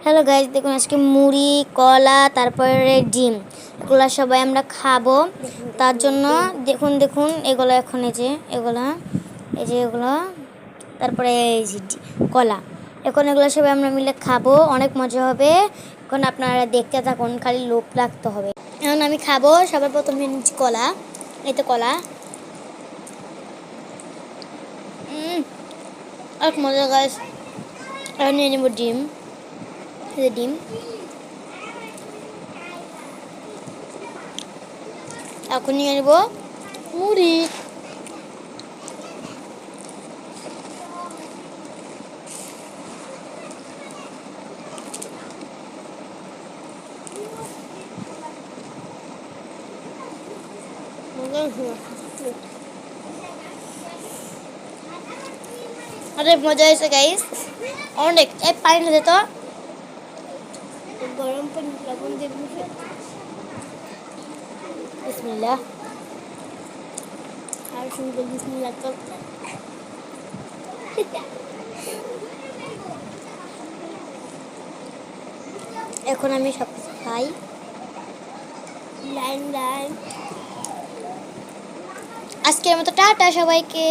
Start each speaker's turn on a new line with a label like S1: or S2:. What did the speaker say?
S1: Hello guys, দেখুন আজকে মুড়ি, কলা, তারপরে ডিম, এগুলো সবাই আমরা খাবো। তার জন্য দেখুন দেখুন এগুলো এখন এগুলো, তারপরে এই যে কলা, এখন এগুলো সবাই আমরা মিলে খাবো, অনেক মজা হবে। এখন আপনারা দেখতে থাকুন, খালি লোভ রাখতে হবে। এখন আমি খাবো। সবার প্রথমে নিচ্ছি কলা, এই তো কলা। অনেক মজা গাইস। এখন নিয়ে নেবো ডিম, ডিম। এখন নিয়ে নেব মুড়ি। অনেক মজা হয়েছে গাইস, অনেক। এই পানি ঢেলে তো গরম পানি, লবণ দিয়ে বিসমিল্লাহ। আর সুন্দর বিসমিল্লাহ তো। এখন আমি সব কিছু খাই। Line line. আজকের মতো টাটা সবাইকে।